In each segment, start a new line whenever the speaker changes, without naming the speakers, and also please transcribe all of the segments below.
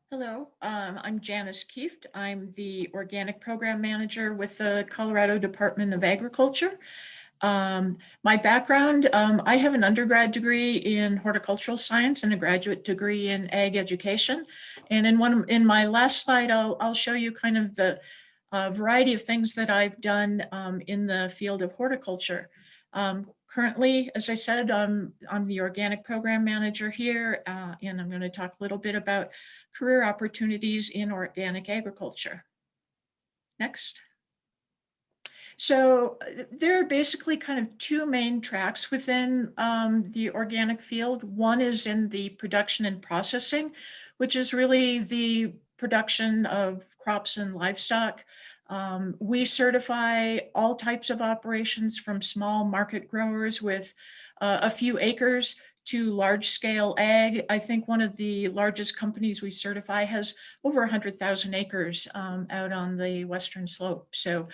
Hello, I'm Janis Kieft. I'm the Organic Program Manager with the Colorado Department of Agriculture. My background, I have an undergrad degree in horticultural science and a graduate degree in ag education. And in my last slide, I'll show you kind of the variety of things that I've done in the field of horticulture. Currently, as I said, I'm the organic program manager here, and I'm going to talk a little bit about career opportunities in organic agriculture. Next. So there are basically kind of two main tracks within the organic field. One is in the production and processing, which is really the production of crops and livestock. We certify all types of operations from small market growers with a few acres to large scale ag. I think one of the largest companies we certify has over 100,000 acres out on the western slope. So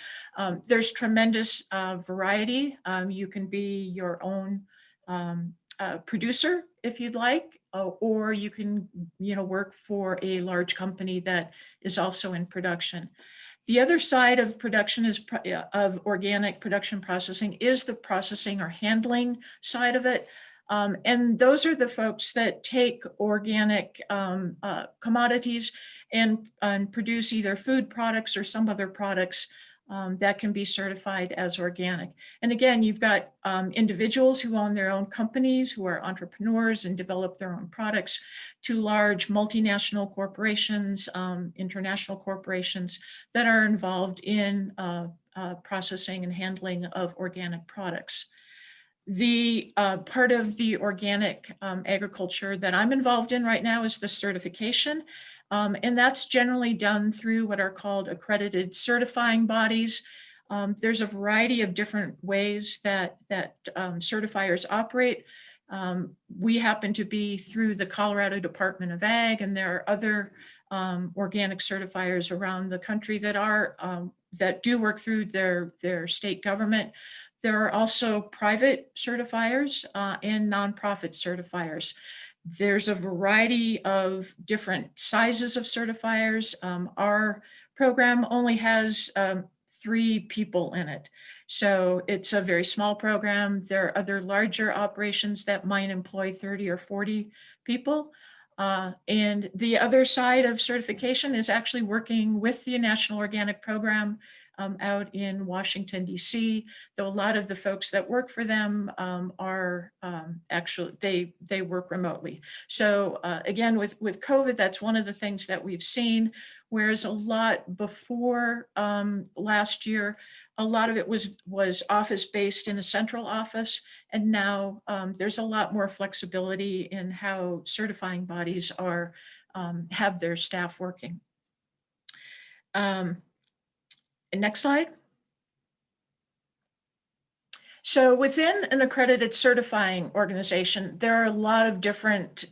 there's tremendous variety. You can be your own producer if you'd like, or you can, work for a large company that is also in production. The other side of production of organic production processing is the processing or handling side of it. And those are the folks that take organic commodities and produce either food products or some other products that can be certified as organic. And again, you've got individuals who own their own companies, who are entrepreneurs and develop their own products, to large multinational corporations, international corporations that are involved in processing and handling of organic products. The part of the organic agriculture that I'm involved in right now is the certification. And that's generally done through what are called accredited certifying bodies. There's a variety of different ways that certifiers operate. We happen to be through the Colorado Department of Ag, and there are other organic certifiers around the country that do work through their state government. There are also private certifiers and nonprofit certifiers. There's a variety of different sizes of certifiers. Our program only has 3 people in it. So it's a very small program. There are other larger operations that might employ 30 or 40 people. And the other side of certification is actually working with the National Organic Program out in Washington, D.C., though a lot of the folks that work for them are actually, they work remotely. So again, with COVID, that's one of the things that we've seen, whereas a lot before last year, a lot of it was office-based in a central office, and now there's a lot more flexibility in how certifying bodies have their staff working. Next slide. So within an accredited certifying organization, there are a lot of different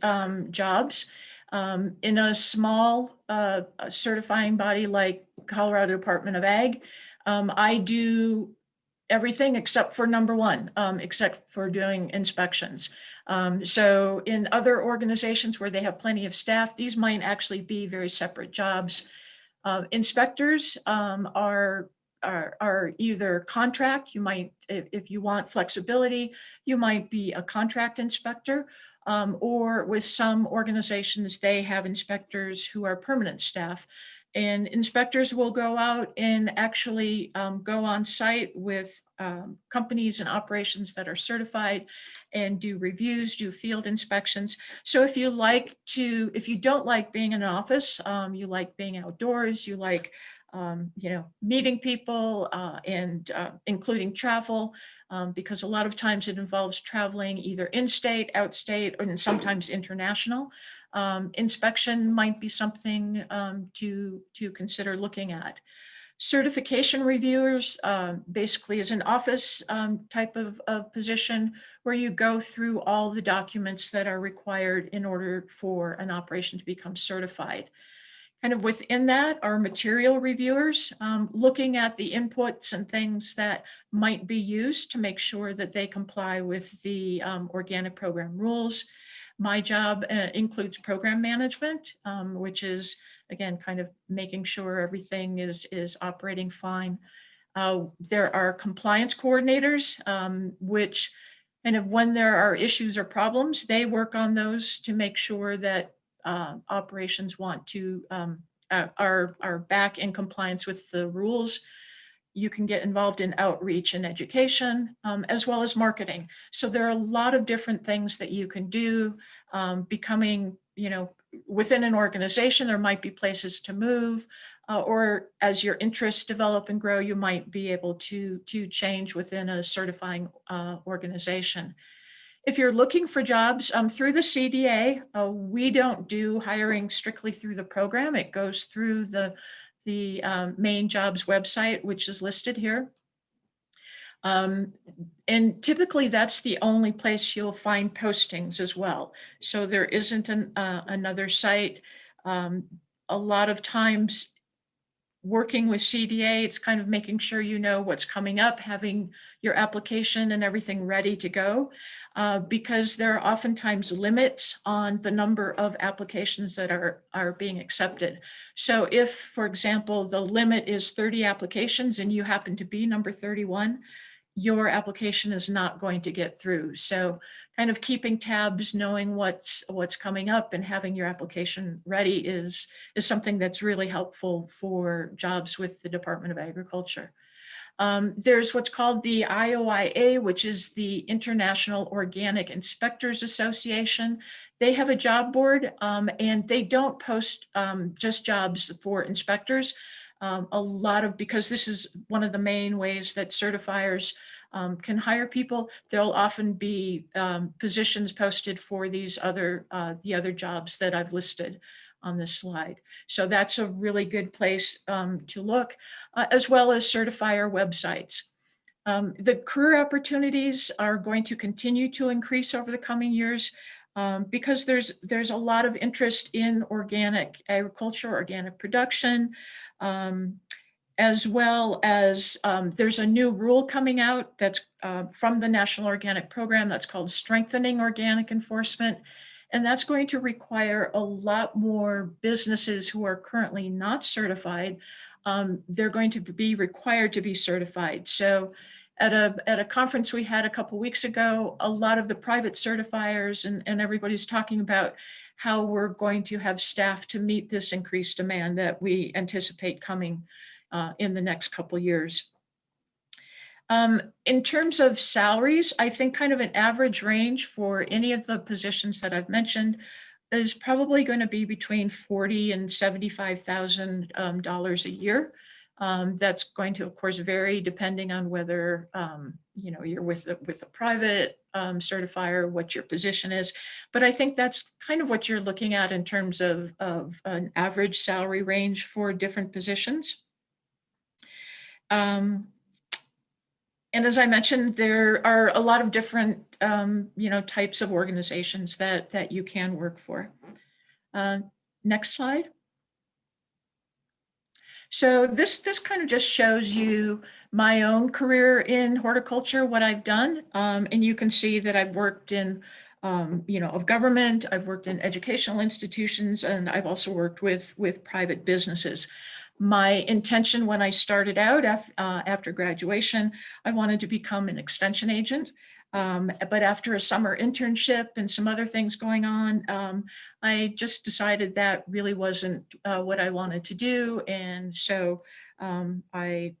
jobs. In a small certifying body like Colorado Department of Ag, I do everything except for number 1, except for doing inspections. So in other organizations where they have plenty of staff, these might actually be very separate jobs. Inspectors are either contract. You might, if you want flexibility, you might be a contract inspector, or with some organizations, they have inspectors who are permanent staff. And inspectors will go out and actually go on site with companies and operations that are certified and do reviews, do field inspections. So if you don't like being in an office, you like being outdoors, you like meeting people and including travel, because a lot of times it involves traveling either in-state, out-state, and sometimes international. Inspection might be something to consider looking at. Certification reviewers basically is an office type of position where you go through all the documents that are required in order for an operation to become certified. Kind of within that are material reviewers, looking at the inputs and things that might be used to make sure that they comply with the organic program rules. my job includes program management, which is, again, kind of making sure everything is operating fine. There are compliance coordinators, which kind of when there are issues or problems, they work on those to make sure that operations are back in compliance with the rules. You can get involved in outreach and education, as well as marketing. So there are a lot of different things that you can do. Becoming, within an organization, there might be places to move, or as your interests develop and grow, you might be able to change within a certifying organization. If you're looking for jobs through the CDA, we don't do hiring strictly through the program. It goes through the main jobs website, which is listed here. And typically that's the only place you'll find postings as well. So there isn't another site. A lot of times working with CDA, it's kind of making sure you know what's coming up, having your application and everything ready to go, because there are oftentimes limits on the number of applications that are being accepted. So if, for example, the limit is 30 applications and you happen to be number 31, your application is not going to get through. So kind of keeping tabs, knowing what's coming up and having your application ready is something that's really helpful for jobs with the Department of Agriculture. There's what's called the IOIA, which is the International Organic Inspectors Association. They have a job board, and they don't post just jobs for inspectors. Because this is one of the main ways that certifiers can hire people, there'll often be positions posted for the other jobs that I've listed on this slide. So that's a really good place to look, as well as certifier websites. The career opportunities are going to continue to increase over the coming years, because there's a lot of interest in organic agriculture, organic production, as well as there's a new rule coming out that's from the National Organic Program that's called Strengthening Organic Enforcement. And that's going to require a lot more businesses who are currently not certified. They're going to be required to be certified. So at a conference we had a couple weeks ago, a lot of the private certifiers and everybody's talking about how we're going to have staff to meet this increased demand that we anticipate coming in the next couple years. In terms of salaries, I think kind of an average range for any of the positions that I've mentioned is probably going to be between $40,000 and $75,000 a year. That's going to, of course, vary depending on whether you're with a private certifier, what your position is. But I think that's kind of what you're looking at in terms of an average salary range for different positions. And as I mentioned, there are a lot of different types of organizations that you can work for. Next slide. So this kind of just shows you my own career in horticulture, what I've done. And you can see that I've worked in, of government, I've worked in educational institutions, and I've also worked with private businesses. My intention when I started out after graduation, I wanted to become an extension agent. But after a summer internship and some other things going on, I just decided that really wasn't what I wanted to do. And so I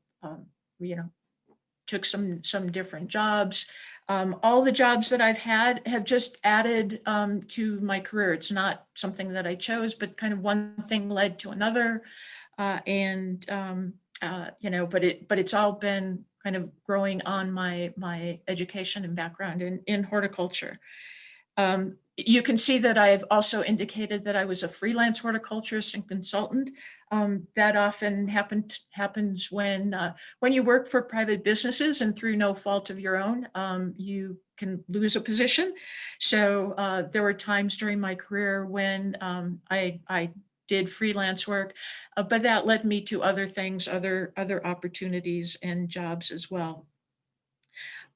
took some different jobs. All the jobs that I've had have just added to my career. It's not something that I chose, but kind of one thing led to another. But it's all been kind of growing on my education and background in horticulture. You can see that I've also indicated that I was a freelance horticulturist and consultant. That often happens when you work for private businesses and through no fault of your own, you can lose a position. So there were times during my career when I did freelance work, but that led me to other things, other opportunities and jobs as well.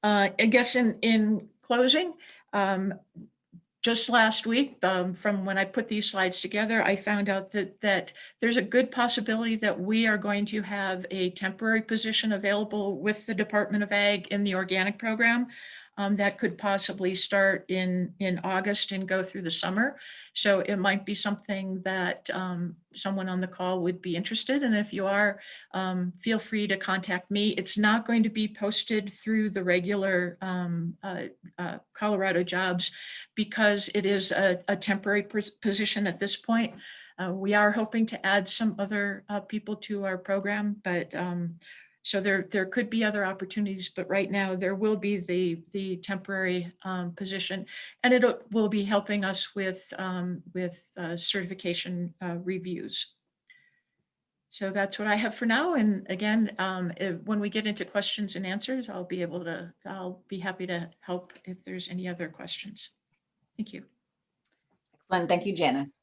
I guess in closing, just last week, from when I put these slides together, I found out that there's a good possibility that we are going to have a temporary position available with the Department of Ag in the organic program. That could possibly start in August and go through the summer. So it might be something that someone on the call would be interested in. And if you are, feel free to contact me. It's not going to be posted through the regular Colorado Jobs because it is a temporary position at this point. We are hoping to add some other people to our program, but so there could be other opportunities, but right now there will be the temporary position, and it will be helping us with certification reviews. So that's what I have for now. And again, when we get into questions and answers, I'll be happy to help if there's any other questions. Thank you.
Excellent. Thank you, Janice.